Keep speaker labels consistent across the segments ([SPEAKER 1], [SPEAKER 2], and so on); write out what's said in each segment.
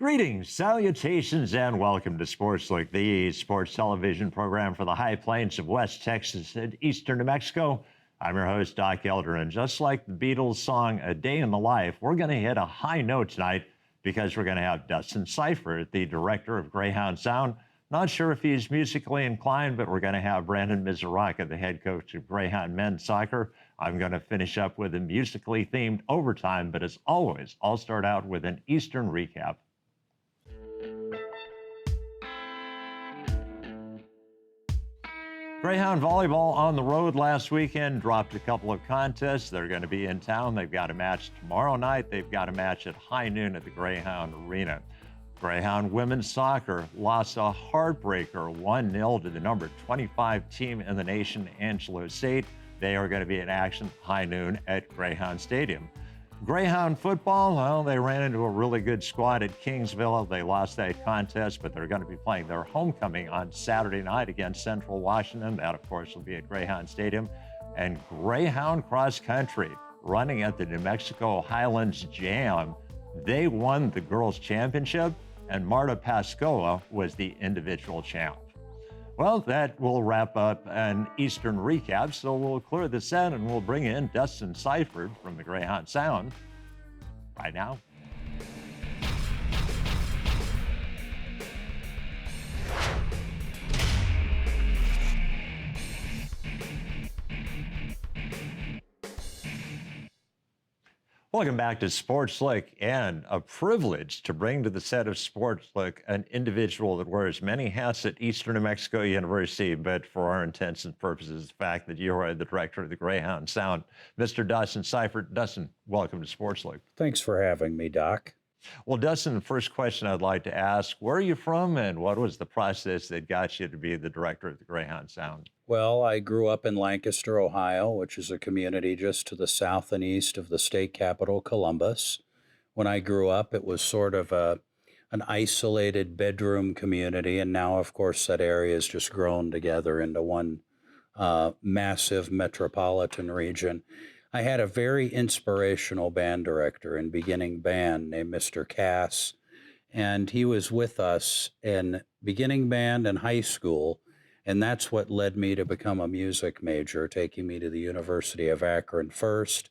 [SPEAKER 1] Greetings, salutations, and welcome to Sportslook, the sports television program for the high plains of West Texas and eastern New Mexico. I'm your host, Doc Elder, and just like the Beatles song A Day in the Life, we're going to hit a high note tonight because we're going to have Dustin Seifert, the director of Greyhound Sound. Not sure if he's musically inclined, but we're going to have Brandon Mizuraka, the head coach of Greyhound men's soccer. I'm going to finish up with a musically themed overtime, but as always, I'll start out with an Eastern recap. Greyhound volleyball on the road last weekend, dropped a couple of contests. They're going to be in town. They've got a match tomorrow night. They've got a match at high noon at the Greyhound Arena. Greyhound women's soccer lost a heartbreaker 1-0 to the number 25 team in the nation, Angelo State. They are going to be in action high noon at Greyhound Stadium. Greyhound football, well, they ran into a really good squad at Kingsville. They lost that contest, but they're going to be playing their homecoming on Saturday night against Central Washington. That, of course, will be at Greyhound Stadium. And Greyhound cross country, running at the New Mexico Highlands Jam. They won the girls' championship, and Marta Pascoa was the individual champ. Well, that will wrap up an Eastern recap, so we'll clear the set and we'll bring in Dustin Seifert from the Greyhound Sound right now. Welcome back to Sportslook, and a privilege to bring to the set of Sportslook an individual that wears many hats at Eastern New Mexico University, but for our intents and purposes, the fact that you are the director of the Greyhound Sound, Mr. Dustin Seifert. Dustin, welcome to Sportslook.
[SPEAKER 2] Thanks for having me, Doc.
[SPEAKER 1] Well, Dustin, the first question I'd like to ask, where are you from and what was the process that got you to be the director of the Greyhound Sound?
[SPEAKER 2] Well, I grew up in Lancaster, Ohio, which is a community just to the south and east of the state capital, Columbus. When I grew up, it was sort of an isolated bedroom community, and now, of course, that area has just grown together into one massive metropolitan region. I had a very inspirational band director in beginning band named Mr. Cass, and he was with us in beginning band and high school, and that's what led me to become a music major, taking me to the University of Akron first,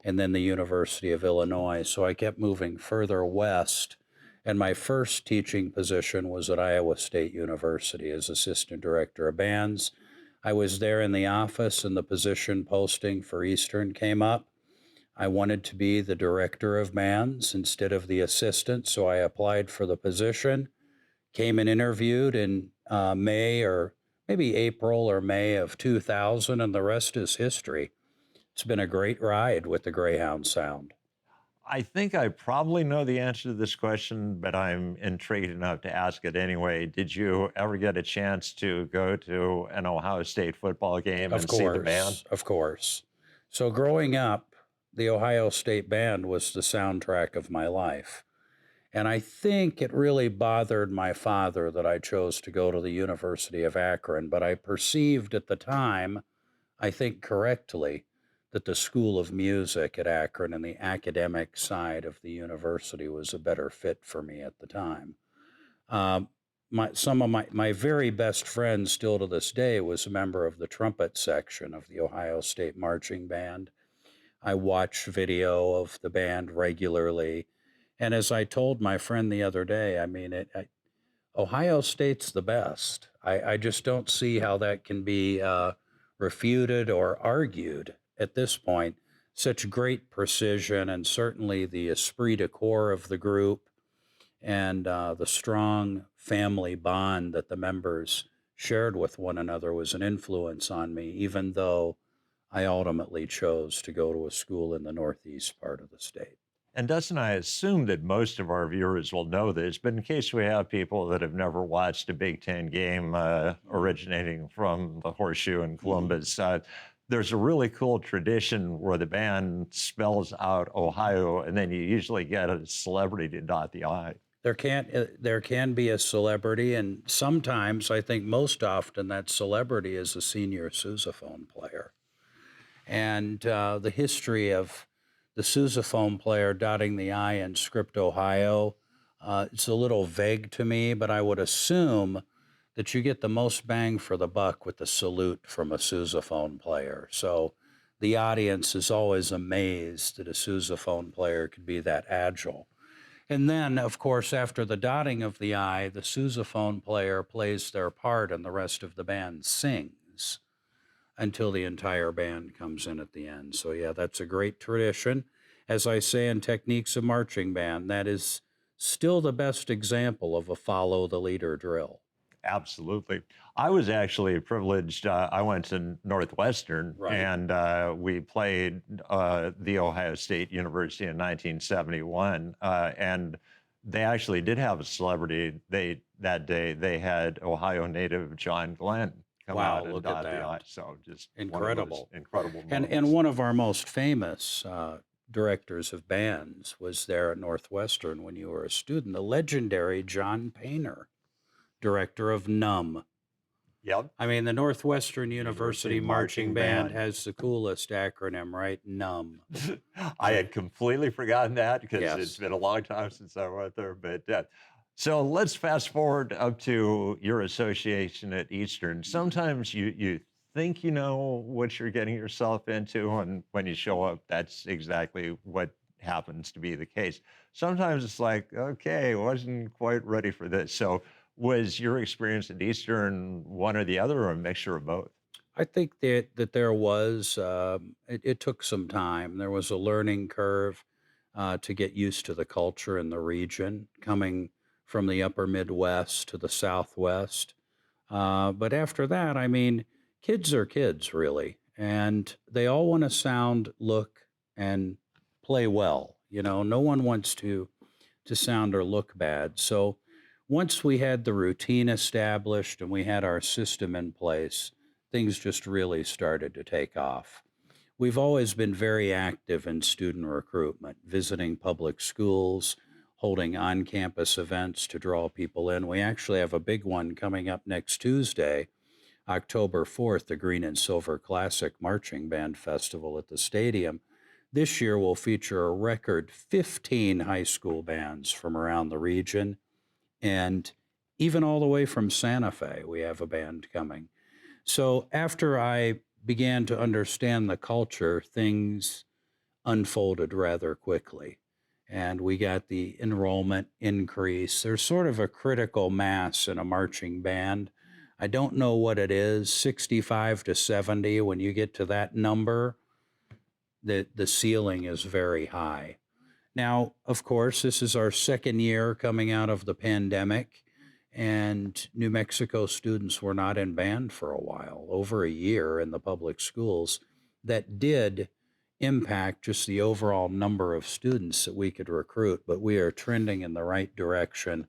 [SPEAKER 2] and then the University of Illinois. So I kept moving further west, and my first teaching position was at Iowa State University as assistant director of bands. I was there in the office and the position posting for Eastern came up. I wanted to be the director of bands instead of the assistant, so I applied for the position, came and interviewed in May or maybe April or May of 2000, and the rest is history. It's been a great ride with the Greyhound Sound.
[SPEAKER 1] I think I probably know the answer to this question, but I'm intrigued enough to ask it anyway. Did you ever get a chance to go to an Ohio State football game and see the band?
[SPEAKER 2] Of course. So growing up, the Ohio State band was the soundtrack of my life. And I think it really bothered my father that I chose to go to the University of Akron, but I perceived at the time, I think correctly, that the School of Music at Akron and the academic side of the university was a better fit for me at the time. Some of my very best friends still to this day was a member of the trumpet section of the Ohio State Marching Band. I watch video of the band regularly. And as I told my friend the other day, I mean, Ohio State's the best. I just don't see how that can be refuted or argued at this point. Such great precision, and certainly the esprit de corps of the group and the strong family bond that the members shared with one another was an influence on me, even though I ultimately chose to go to a school in the northeast part of the state.
[SPEAKER 1] And Dustin, I assume that most of our viewers will know this, but in case we have people that have never watched a Big Ten game originating from the Horseshoe in Columbus, there's a really cool tradition where the band spells out Ohio, and then you usually get a celebrity to dot the I.
[SPEAKER 2] There can be a celebrity, and sometimes, I think most often, that celebrity is a senior sousaphone player. And the history of the sousaphone player dotting the I in Script, Ohio, It's a little vague to me, but I would assume that you get the most bang for the buck with the salute from a sousaphone player. So the audience is always amazed that a sousaphone player could be that agile. And then, of course, after the dotting of the I, the sousaphone player plays their part and the rest of the band sings until the entire band comes in at the end. So, yeah, that's a great tradition. As I say in Techniques of Marching Band, that is still the best example of a follow the leader drill.
[SPEAKER 1] Absolutely. I was actually privileged. I went to Northwestern
[SPEAKER 2] Right.
[SPEAKER 1] and we played the Ohio State University in 1971. And they actually did have a celebrity. That day they had Ohio native John Glenn come
[SPEAKER 2] Wow,
[SPEAKER 1] out and
[SPEAKER 2] look at
[SPEAKER 1] dot the I.
[SPEAKER 2] that.
[SPEAKER 1] So just one of those
[SPEAKER 2] Incredible.
[SPEAKER 1] incredible
[SPEAKER 2] And
[SPEAKER 1] moments.
[SPEAKER 2] one of our most famous directors of bands was there at Northwestern when you were a student, the legendary John Painter, director of NUM.
[SPEAKER 1] Yep.
[SPEAKER 2] I mean, the Northwestern
[SPEAKER 1] University
[SPEAKER 2] University Marching
[SPEAKER 1] Marching
[SPEAKER 2] Band
[SPEAKER 1] Band.
[SPEAKER 2] has the coolest acronym, right? NUM.
[SPEAKER 1] I had completely forgotten that because it's
[SPEAKER 2] Yes.
[SPEAKER 1] been a long time since I went there. But so let's fast forward up to your association at Eastern. Sometimes you think you know what you're getting yourself into, and when you show up, that's exactly what happens to be the case. Sometimes it's like, okay, wasn't quite ready for this. So was your experience at Eastern one or the other, or a mixture of both?
[SPEAKER 2] I think that there was, it took some time. There was a learning curve to get used to the culture in the region, coming from the upper Midwest to the Southwest. But after that, I mean, kids are kids, really, and they all want to sound, look, and play well. You know, no one wants to sound or look bad. So once we had the routine established and we had our system in place, things just really started to take off. We've always been very active in student recruitment, visiting public schools, holding on campus events to draw people in. We actually have a big one coming up next Tuesday, October 4th, the Green and Silver Classic Marching Band Festival at the stadium. This year will feature a record 15 high school bands from around the region, and even all the way from Santa Fe, we have a band coming. So after I began to understand the culture, things unfolded rather quickly. And we got the enrollment increase. There's sort of a critical mass in a marching band. I don't know what it is, 65 to 70. When you get to that number, the ceiling is very high. Now, of course, this is our second year coming out of the pandemic, and New Mexico students were not in band for a while, over a year in the public schools. That did impact just the overall number of students that we could recruit, but we are trending in the right direction,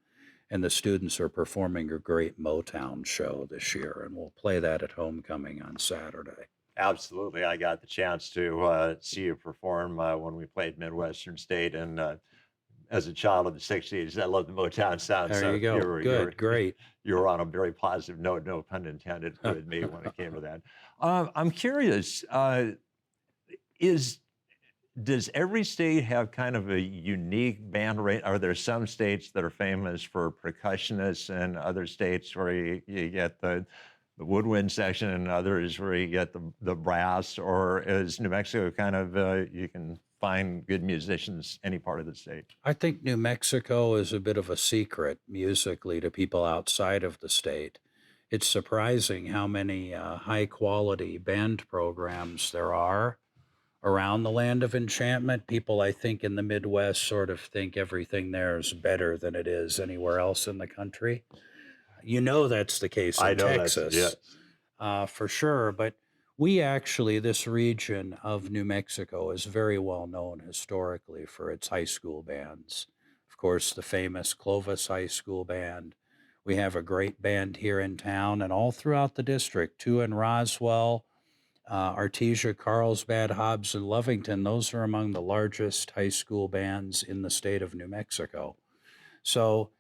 [SPEAKER 2] and the students are performing a great Motown show this year, and we'll play that at homecoming on Saturday.
[SPEAKER 1] Absolutely. I got the chance to see you perform when we played Midwestern State, and as a child of the '60s, I love the Motown sound.
[SPEAKER 2] There
[SPEAKER 1] So
[SPEAKER 2] you go. Good, great.
[SPEAKER 1] you were on a very positive note, no pun intended, with me when it came to that. I'm curious. Is Does every state have kind of a unique band rate? Are there some states that are famous for percussionists and other states where you get the woodwind section and others where you get the brass? Or is New Mexico kind of, you can find good musicians any part of the state?
[SPEAKER 2] I think New Mexico is a bit of a secret musically to people outside of the state. It's surprising how many high quality band programs there are around the land of enchantment. People, I think, in the Midwest sort of think everything there is better than it is anywhere else in the country. You know, that's the case
[SPEAKER 1] I
[SPEAKER 2] in
[SPEAKER 1] know that's,
[SPEAKER 2] Texas,
[SPEAKER 1] yes.
[SPEAKER 2] for sure. But we actually, this region of New Mexico is very well known historically for its high school bands. Of course, the famous Clovis High School Band. We have a great band here in town and all throughout the district, two in Roswell, Artesia, Carlsbad, Hobbs, and Lovington. Those are among the largest high school bands in the state of New Mexico. So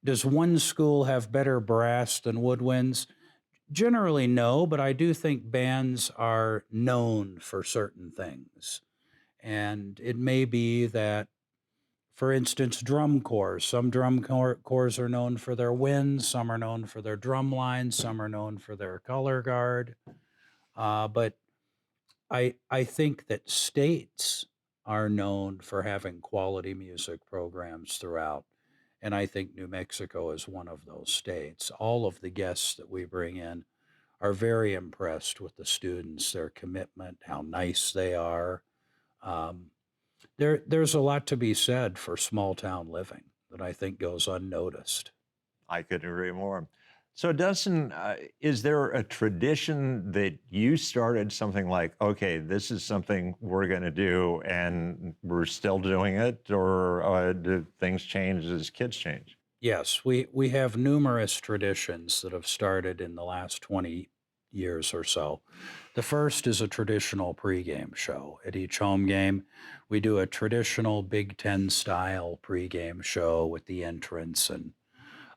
[SPEAKER 2] does one school have better brass than woodwinds? Generally, no, but I do think bands are known for certain things. And it may be that For instance, drum corps. Some corps are known for their winds, some are known for their drum lines, some are known for their color guard. But I think that states are known for having quality music programs throughout. And I think New Mexico is one of those states. All of the guests that we bring in are very impressed with the students, their commitment, how nice they are. Um, there's a lot to be said for small town living that I think goes unnoticed.
[SPEAKER 1] I couldn't agree more. So, Dustin, is there a tradition that you started something like, okay, this is something we're going to do and we're still doing it? Or do things change as kids change?
[SPEAKER 2] Yes, we have numerous traditions that have started in the last 20 years or so. The first is a traditional pregame show. At each home game, we do a traditional Big Ten style pregame show with the entrance and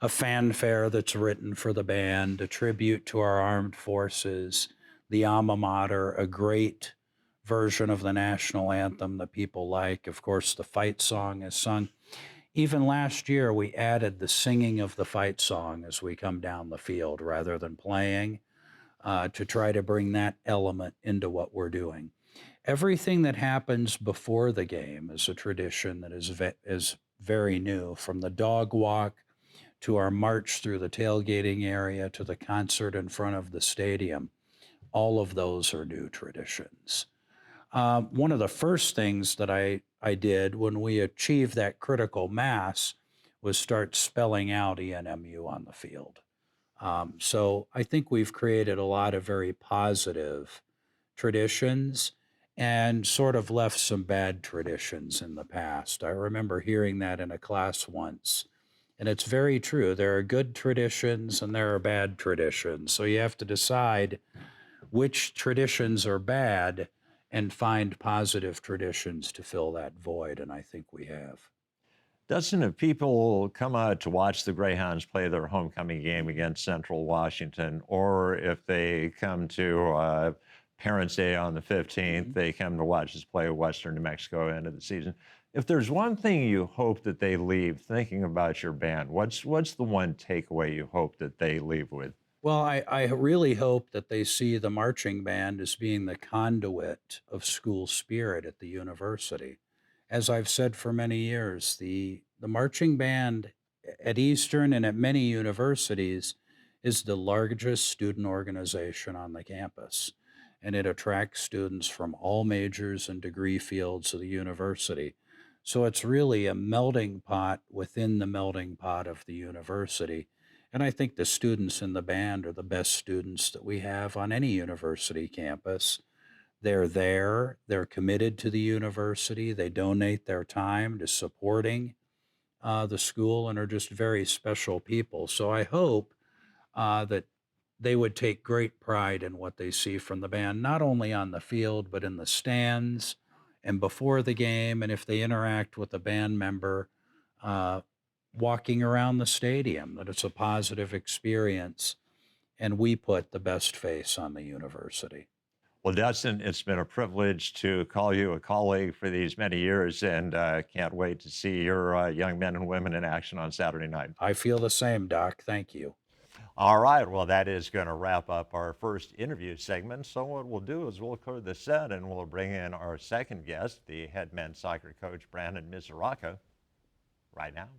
[SPEAKER 2] a fanfare that's written for the band, a tribute to our armed forces, the alma mater, a great version of the national anthem that people like. Of course, the fight song is sung. Even last year, we added the singing of the fight song as we come down the field rather than playing to try to bring that element into what we're doing. Everything that happens before the game is a tradition that is very new, from the dog walk to our march through the tailgating area to the concert in front of the stadium. All of those are new traditions. One of the first things that I did when we achieved that critical mass was start spelling out ENMU on the field. So I think we've created a lot of very positive traditions and sort of left some bad traditions in the past. I remember hearing that in a class once. And it's very true. There are good traditions and there are bad traditions. So you have to decide which traditions are bad and find positive traditions to fill that void. And I think we have.
[SPEAKER 1] Dustin, if people come out to watch the Greyhounds play their homecoming game against Central Washington, or if they come to Parents' Day on the 15th, they come to watch us play Western New Mexico end of the season. If there's one thing you hope that they leave thinking about your band, what's the one takeaway you hope that they leave with?
[SPEAKER 2] Well, I really hope that they see the marching band as being the conduit of school spirit at the university. As I've said for many years, the marching band at Eastern and at many universities is the largest student organization on the campus, and it attracts students from all majors and degree fields of the university. So it's really a melting pot within the melting pot of the university. And I think the students in the band are the best students that we have on any university campus. They're there, they're committed to the university, they donate their time to supporting the school and are just very special people. So I hope that they would take great pride in what they see from the band, not only on the field, but in the stands and before the game. And if they interact with a band member, uh, walking around the stadium, that it's a positive experience. And we put the best face on the university.
[SPEAKER 1] Well, Dustin, it's been a privilege to call you a colleague for these many years, and can't wait to see your young men and women in action on Saturday night.
[SPEAKER 2] I feel the same, Doc. Thank you.
[SPEAKER 1] All right, well, that is going to wrap up our first interview segment. So what we'll do is we'll clear the set and we'll bring in our second guest, the head men's soccer coach, Brandon Mizuraka, right now.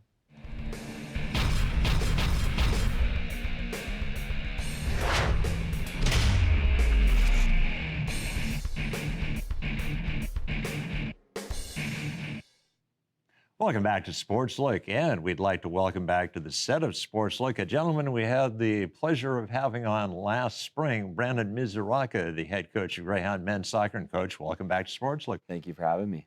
[SPEAKER 1] Welcome back to Sportslook, and we'd like to welcome back to the set of Sportslook a gentleman we had the pleasure of having on last spring, Brandon Mizuraka, the head coach of Greyhound men's soccer. And Coach, welcome back to Sportslook.
[SPEAKER 3] Thank you for having me.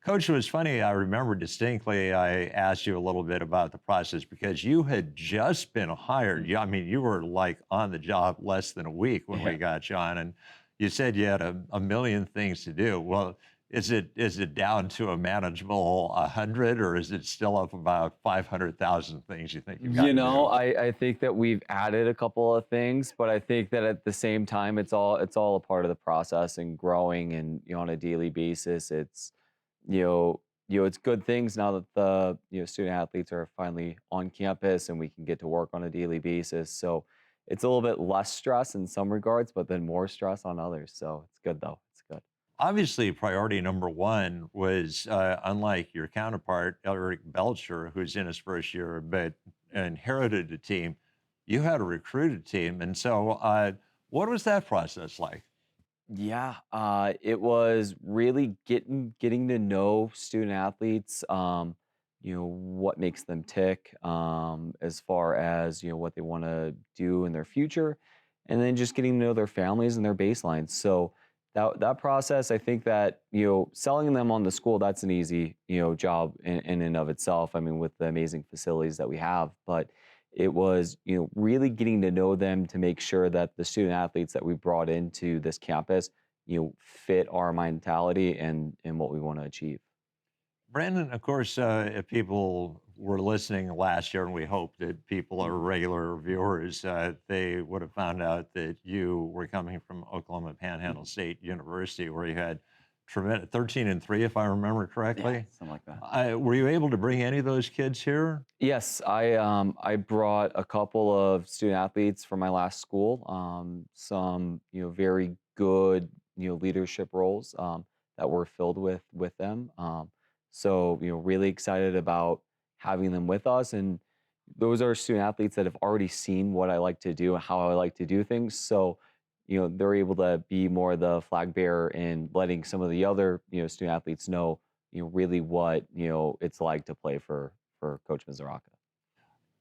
[SPEAKER 1] Coach, it was funny. I remember distinctly I asked you a little bit about the process because you had just been hired. I mean, you were like on the job less than a week when we got you on, and you said you had a million things to do. Well, is it down to a manageable 100, or is it still up about 500,000 things you think you've got to do?
[SPEAKER 3] I think that we've added a couple of things, but I think that at the same time, it's all a part of the process and growing and on a daily basis. It's it's good things now that the student athletes are finally on campus and we can get to work on a daily basis. So it's a little bit less stress in some regards, but then more stress on others. So it's good though. It's good.
[SPEAKER 1] Obviously, priority number one was, unlike your counterpart, Eric Belcher, who's in his first year, but inherited a team, you had to recruit a team. And so, what was that process like?
[SPEAKER 3] Yeah, it was really getting to know student athletes. What makes them tick, as far as what they want to do in their future, and then just getting to know their families and their baselines. So that process, I think that selling them on the school, that's an easy job in and of itself. I mean, with the amazing facilities that we have, but it was really getting to know them to make sure that the student athletes that we brought into this campus fit our mentality and what we want to achieve.
[SPEAKER 1] Brandon, of course, if people were listening last year, and we hope that people are regular viewers, they would have found out that you were coming from Oklahoma Panhandle State University, where you had tremendous 13-3, if I remember correctly.
[SPEAKER 3] Something like that.
[SPEAKER 1] Were you able to bring any of those kids here?
[SPEAKER 3] Yes, I brought a couple of student athletes from my last school, some very good leadership roles that were filled with them. So really excited about having them with us, and those are student athletes that have already seen what I like to do and how I like to do things. So they're able to be more the flag bearer and letting some of the other student athletes know really what it's like to play for Coach Mizuraka.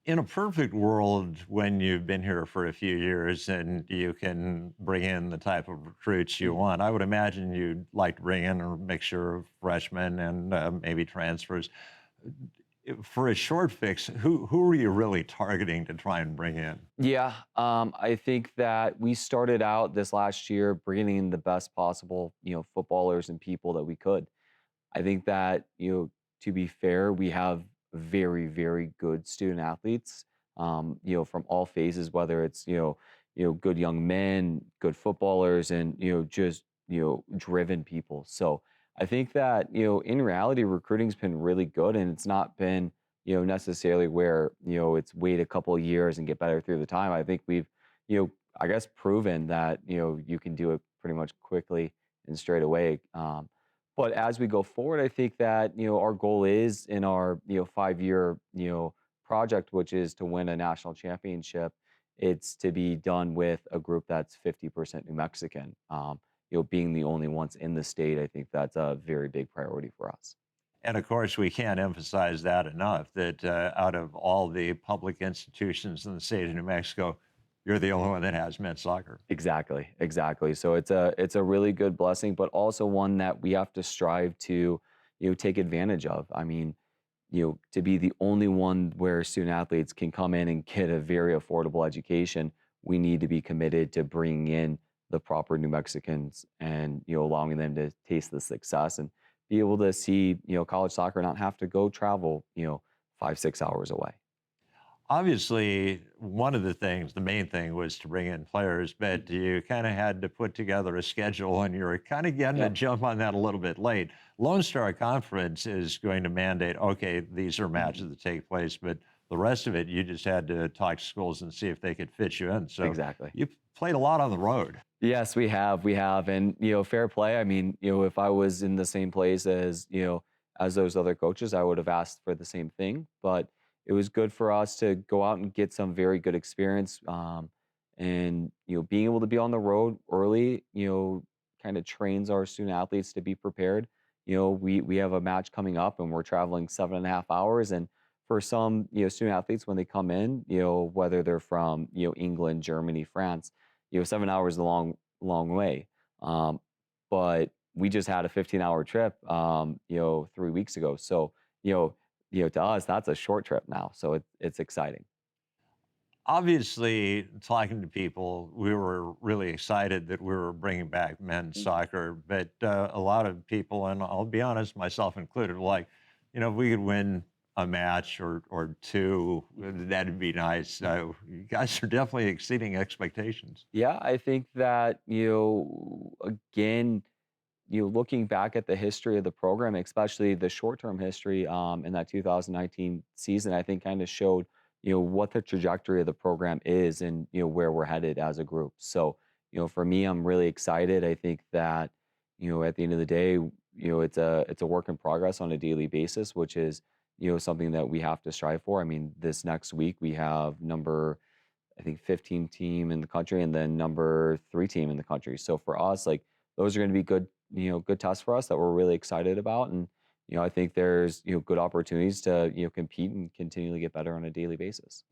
[SPEAKER 1] In a perfect world, when you've been here for a few years and you can bring in the type of recruits you want, I would imagine you'd like to bring in a mixture of freshmen and maybe transfers. For a short fix, who are you really targeting to try and bring in?
[SPEAKER 3] Yeah, I think that we started out this last year bringing in the best possible footballers and people that we could. I think that, to be fair, we have very, very good student athletes, from all phases, whether it's, good young men, good footballers, and, just, driven people. So I think that, in reality, recruiting's been really good, and it's not been, necessarily where, it's wait a couple of years and get better through the time. I think we've, I guess, proven that, you can do it pretty much quickly and straight away. But as we go forward, I think that our goal is in our 5-year project, which is to win a national championship. It's to be done with a group that's 50% New Mexican. Being the only ones in the state, I think that's a very big priority for us.
[SPEAKER 1] And of course, we can't emphasize that enough, that out of all the public institutions in the state of New Mexico, you're the only one that has men's soccer.
[SPEAKER 3] Exactly, exactly. So it's a really good blessing, but also one that we have to strive to take advantage of. I mean, to be the only one where student athletes can come in and get a very affordable education, we need to be committed to bringing in the proper New Mexicans and allowing them to taste the success and be able to see college soccer, not have to go travel 5-6 hours away.
[SPEAKER 1] Obviously, one of the things, the main thing was to bring in players, but you kind of had to put together a schedule and you were kind of getting to jump on that a little bit late. Lone Star Conference is going to mandate, okay, these are matches that take place, but the rest of it, you just had to talk to schools and see if they could fit you in. So
[SPEAKER 3] Exactly.
[SPEAKER 1] you played a lot on the road.
[SPEAKER 3] Yes, we have, and fair play. I mean, if I was in the same place as as those other coaches, I would have asked for the same thing. But it was good for us to go out and get some very good experience, and being able to be on the road early, kind of trains our student athletes to be prepared. We have a match coming up, and we're traveling 7.5 hours, and for some student athletes when they come in, whether they're from England, Germany, France. 7 hours is a long way. But we just had a 15-hour trip, 3 weeks ago. So, to us, that's a short trip now. So it's exciting.
[SPEAKER 1] Obviously, talking to people, we were really excited that we were bringing back men's soccer, but a lot of people, and I'll be honest, myself included, were like, if we could win a match or two, that'd be nice. You guys are definitely exceeding expectations.
[SPEAKER 3] Yeah, I think that, again, looking back at the history of the program, especially the short-term history in that 2019 season, I think kind of showed, what the trajectory of the program is and, where we're headed as a group. So, for me, I'm really excited. I think that, at the end of the day, it's a work in progress on a daily basis, which is, something that we have to strive for. I mean, this next week we have number, I think, 15 team in the country and then number 3 team in the country. So for us, like those are going to be good, good tests for us that we're really excited about. And, I think there's, good opportunities to, compete and continually get better on a daily basis.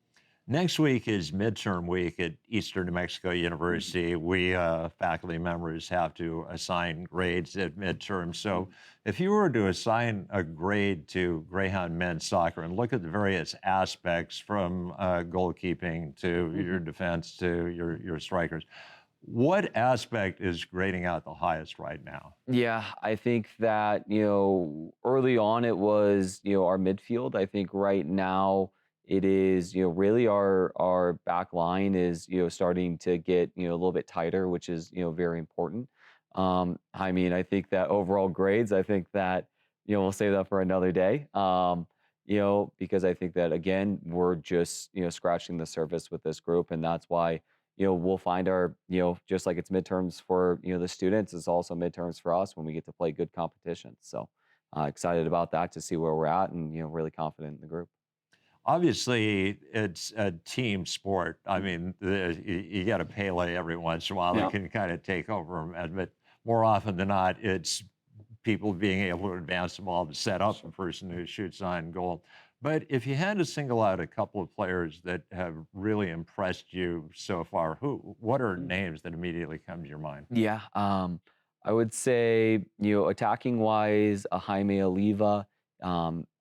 [SPEAKER 1] Next week is midterm week at Eastern New Mexico
[SPEAKER 3] Mhm.
[SPEAKER 1] University. We faculty members have to assign grades at midterm. So,
[SPEAKER 3] Mhm.
[SPEAKER 1] if you were to assign a grade to Greyhound men's soccer and look at the various aspects from goalkeeping to your
[SPEAKER 3] Mhm.
[SPEAKER 1] defense to your strikers, what aspect is grading out the highest right now?
[SPEAKER 3] Yeah, I think that, early on it was, our midfield. I think right now it is, really our back line is, starting to get, a little bit tighter, which is, very important. I mean, I think that overall grades, I think that, we'll save that for another day. Because I think that again, we're just, scratching the surface with this group. And that's why we'll find our, just like it's midterms for, the students, it's also midterms for us when we get to play good competition. So excited about that to see where we're at and, really confident in the group.
[SPEAKER 1] Obviously, it's a team sport. I
[SPEAKER 3] Mhm.
[SPEAKER 1] mean, you got a Pele every once in a while that
[SPEAKER 3] Yeah.
[SPEAKER 1] can kind of take over, but more often than not, it's people being able to advance the ball to set up the person who shoots on goal. But if you had to single out a couple of players that have really impressed you so far, what are names that immediately come to your mind?
[SPEAKER 3] Yeah, I would say, attacking wise, a Jaime Oliva.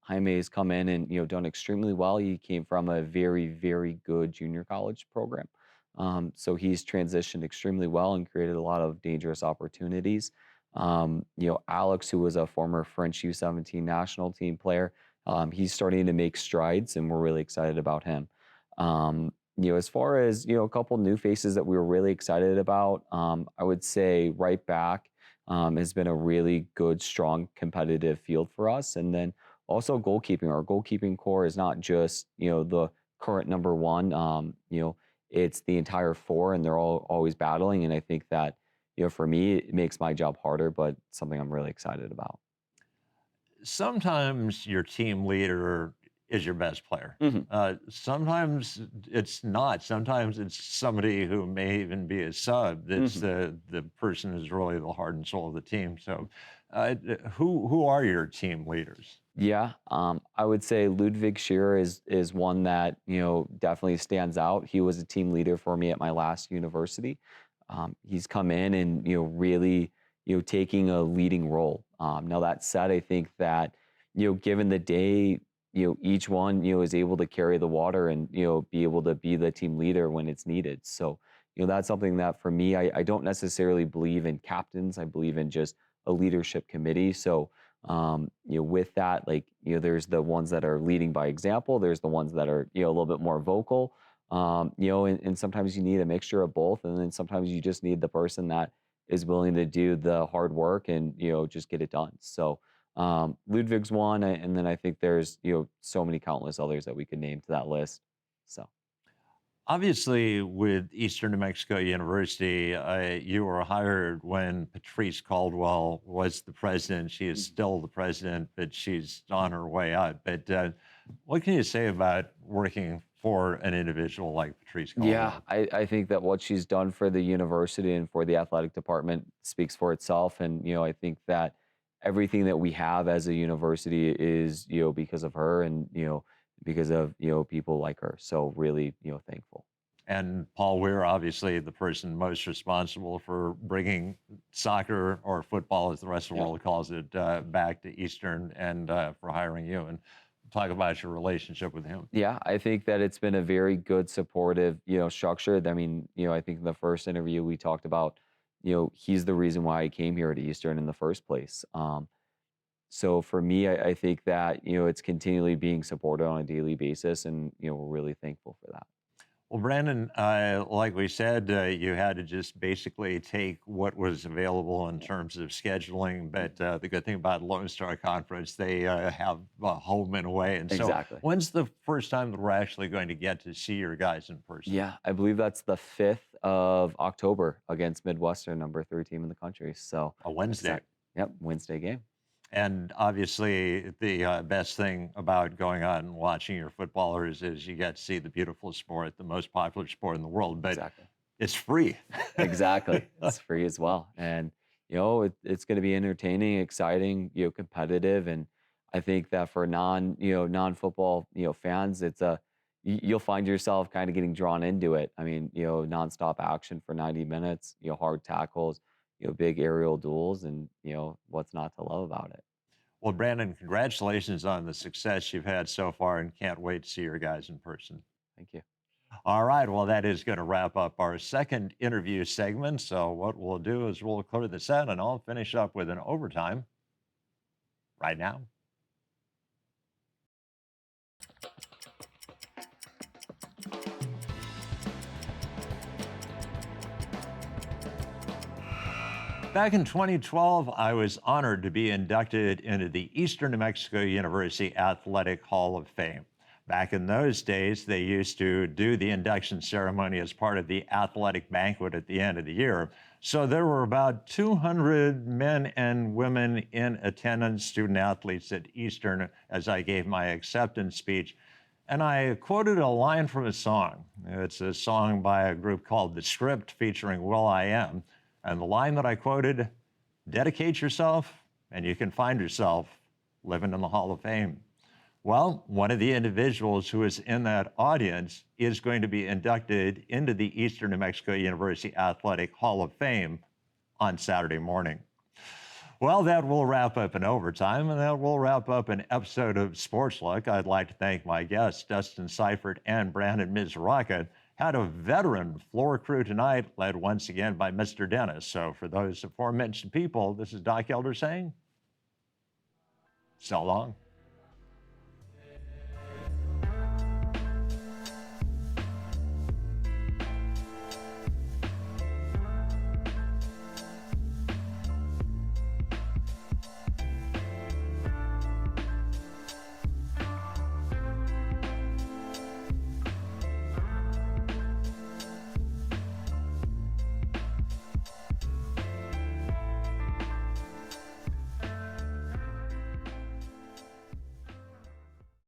[SPEAKER 3] Jaime's come in and, done extremely well. He came from a very, very good junior college program. So he's transitioned extremely well and created a lot of dangerous opportunities. Alex, who was a former French U17 national team player, he's starting to make strides and we're really excited about him. As far as, a couple new faces that we were really excited about, I would say right back has been a really good, strong, competitive field for us. And then also goalkeeping. Our goalkeeping core is not just, the current number one, it's the entire four and they're all always battling. And I think that, for me, it makes my job harder, but something I'm really excited about.
[SPEAKER 1] Sometimes your team leader is your best player.
[SPEAKER 3] Mhm.
[SPEAKER 1] Sometimes it's not. Sometimes it's somebody who may even be a sub that's
[SPEAKER 3] Mhm.
[SPEAKER 1] the person who's really the heart and soul of the team. So, who are your team leaders?
[SPEAKER 3] Yeah, I would say Ludwig Scherer is one that definitely stands out. He was a team leader for me at my last university. He's come in and really taking a leading role. Now that said, I think that given the day, each one is able to carry the water and be able to be the team leader when it's needed. So that's something that for me, I don't necessarily believe in captains. I believe in just a leadership committee. So with that, like, there's the ones that are leading by example. There's the ones that are, a little bit more vocal. And sometimes you need a mixture of both. And then sometimes you just need the person that is willing to do the hard work and, just get it done. So Ludwig's one. And then I think there's, so many countless others that we could name to that list. So,
[SPEAKER 1] Obviously, with Eastern New Mexico University, you were hired when Patrice Caldwell was the president. She is
[SPEAKER 3] mhm.
[SPEAKER 1] still the president, but she's on her way out. But what can you say about working for an individual like Patrice
[SPEAKER 3] Yeah,
[SPEAKER 1] Caldwell?
[SPEAKER 3] I think that what she's done for the university and for the athletic department speaks for itself. And, I think that everything that we have as a university is, because of her and, because of, people like her. So really, thankful.
[SPEAKER 1] And Paul Weir, obviously the person most responsible for bringing soccer or football, as the rest of the
[SPEAKER 3] Yeah.
[SPEAKER 1] world calls it, back to Eastern and for hiring you. And talk about your relationship with him.
[SPEAKER 3] Yeah, I think that it's been a very good supportive, structure. I mean, I think in the first interview we talked about, he's the reason why I came here to Eastern in the first place. So for me, I think that, it's continually being supported on a daily basis and, we're really thankful for that.
[SPEAKER 1] Well, Brandon, like we said, you had to just basically take what was available in terms of scheduling. But the good thing about Lone Star Conference, they have home and away. And so,
[SPEAKER 3] Exactly.
[SPEAKER 1] when's the first time that we're actually going to get to see your guys in person?
[SPEAKER 3] Yeah, I believe that's the 5th of October against Midwestern, number 3 team in the country. So
[SPEAKER 1] A Wednesday.
[SPEAKER 3] excited. Yep, Wednesday game.
[SPEAKER 1] And obviously, the best thing about going out and watching your footballers is you get to see the beautiful sport, the most popular sport in the world, but
[SPEAKER 3] Exactly.
[SPEAKER 1] it's free.
[SPEAKER 3] Exactly. It's free as well. And, it's going to be entertaining, exciting, competitive. And I think that for non-football, fans, you'll find yourself kind of getting drawn into it. I mean, nonstop action for 90 minutes, hard tackles, big aerial duels, and, what's not to love about it.
[SPEAKER 1] Well, Brandon, congratulations on the success you've had so far and can't wait to see your guys in person.
[SPEAKER 3] Thank you.
[SPEAKER 1] All right. Well, that is going to wrap up our second interview segment. So, what we'll do is we'll clear the set and I'll finish up with an overtime right now. Back in 2012, I was honored to be inducted into the Eastern New Mexico University Athletic Hall of Fame. Back in those days, they used to do the induction ceremony as part of the athletic banquet at the end of the year. So there were about 200 men and women in attendance, student athletes at Eastern, as I gave my acceptance speech. And I quoted a line from a song. It's a song by a group called The Script featuring will.i.am. And the line that I quoted, dedicate yourself and you can find yourself living in the Hall of Fame. Well, one of the individuals who is in that audience is going to be inducted into the Eastern New Mexico University Athletic Hall of Fame on Saturday morning. Well, that will wrap up an overtime, and that will wrap up an episode of Sportslook. I'd like to thank my guests, Dustin Seifert and Brandon Mizraca. Had a veteran floor crew tonight, led once again by Mr. Dennis. So for those aforementioned people, this is Doc Elder saying, so long.